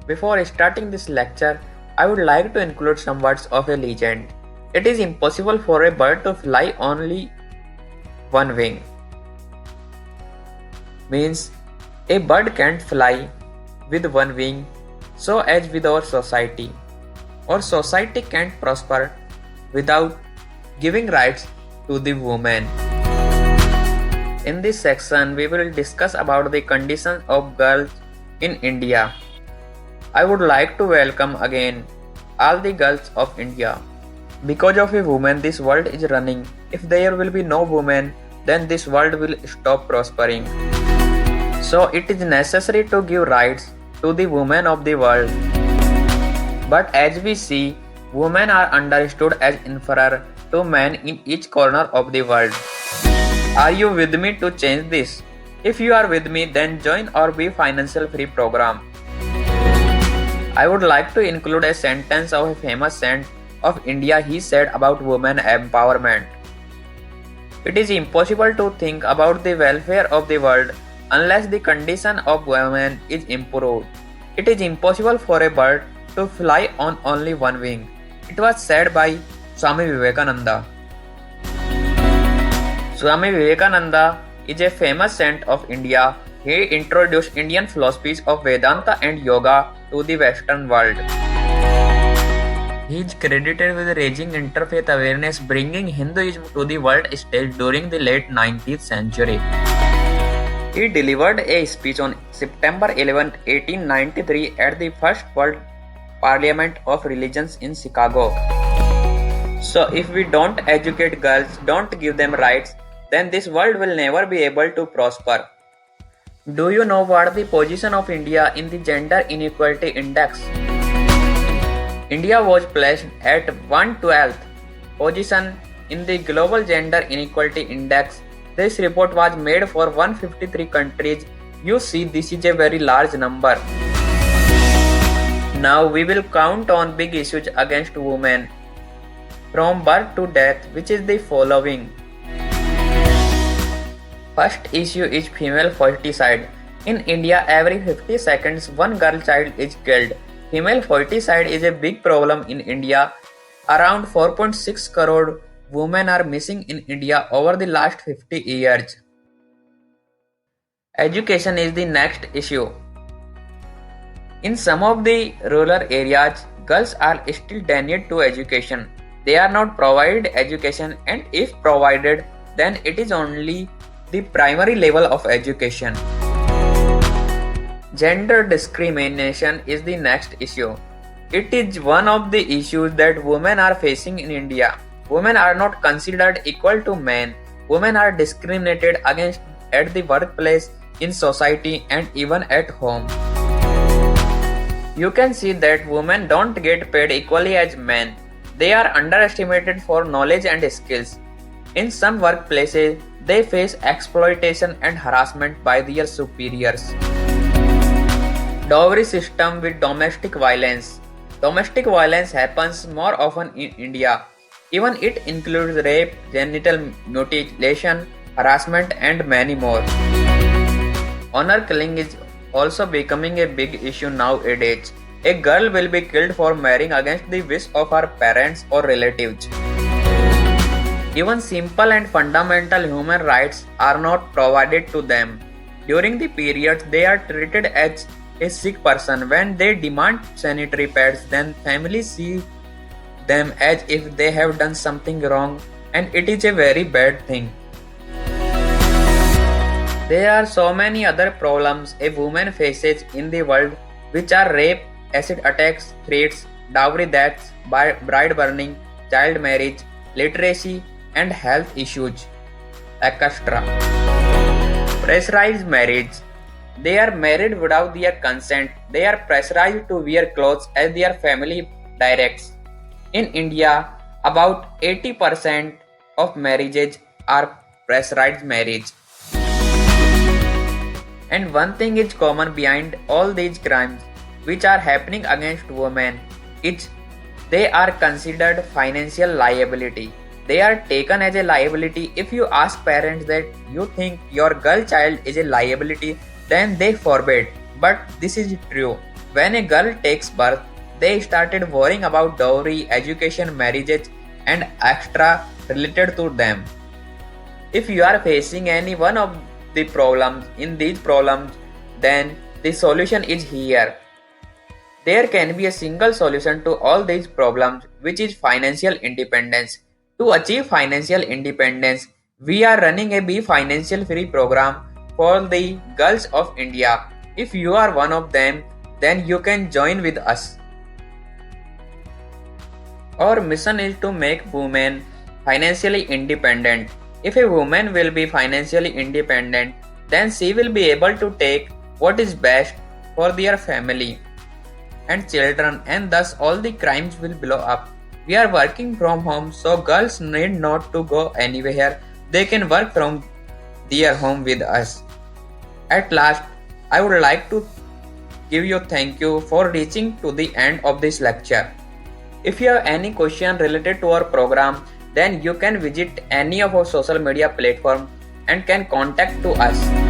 Before starting this lecture, I would like to include some words of a legend. It is impossible for a bird to fly only one wing. Means a bird can't fly with one wing, so as with our society. Our society can't prosper without giving rights to the woman. In this section, we will discuss about the conditions of girls in India. I would like to welcome again all the girls of India. Because of a woman, this world is running. If there will be no woman, then this world will stop prospering. So it is necessary to give rights to the women of the world. But as we see, women are understood as inferior to men in each corner of the world. Are you with me to change this? If you are with me, then join our Be Financial Free program. I would like to include a sentence of a famous saint of India. He said about women empowerment. It is impossible to think about the welfare of the world unless the condition of women is improved. It is impossible for a bird to fly on only one wing. It was said by Swami Vivekananda. Swami Vivekananda is a famous saint of India. He introduced Indian philosophies of Vedanta and Yoga to the Western world. He is credited with raising interfaith awareness, bringing Hinduism to the world stage during the late 19th century. He delivered a speech on September 11, 1893 at the First World Parliament of Religions in Chicago. So if we don't educate girls, don't give them rights, then this world will never be able to prosper. Do you know what the position of India in the Gender Inequality Index? India was placed at 112th position in the Global Gender Inequality Index. This report was made for 153 countries. You see, this is a very large number. Now we will count on big issues against women from birth to death, which is the following. First issue is female ferticide. In India, every 50 seconds, one girl child is killed. Female ferticide is a big problem in India. Around 4.6 crore women are missing in India over the last 50 years. Education is the next issue. In some of the rural areas, girls are still denied to education. They are not provided education, and if provided, then it is only the primary level of education. Gender discrimination is the next issue. It is one of the issues that women are facing in India. Women are not considered equal to men. Women are discriminated against at the workplace, in society, and even at home. You can see that women don't get paid equally as men. They are underestimated for knowledge and skills. In some workplaces, they face exploitation and harassment by their superiors. Dowry system with domestic violence. Domestic violence happens more often in India. Even it includes rape, genital mutilation, harassment, and many more. Honor killing is also becoming a big issue nowadays. A girl will be killed for marrying against the wish of her parents or relatives. Even simple and fundamental human rights are not provided to them. During the periods, they are treated as a sick person. When they demand sanitary pads, then families see them as if they have done something wrong, and it is a very bad thing. There are so many other problems a woman faces in the world, which are rape, acid attacks, threats, dowry deaths, bride burning, child marriage, literacy, and health issues, etc. Pressurized marriage. They are married without their consent. They are pressurized to wear clothes as their family directs. In India, about 80% of marriages are pressurized marriage. And one thing is common behind all these crimes which are happening against women is they are considered financial liability. They are taken as a liability. If you ask parents that you think your girl child is a liability, then they forbid. But this is true. When a girl takes birth, they started worrying about dowry, education, marriages, and extra related to them. If you are facing any one of the problems in these problems, then the solution is here. There can be a single solution to all these problems, which is financial independence. To achieve financial independence, we are running a Be Financial Free program for the girls of India. If you are one of them, then you can join with us. Our mission is to make women financially independent. If a woman will be financially independent, then she will be able to take what is best for their family and children, and thus all the crimes will blow up. We are working from home, so girls need not to go anywhere. They can work from their home with us. At last, I would like to give you thank you for reaching to the end of this lecture. If you have any question related to our program, then you can visit any of our social media platforms and can contact to us.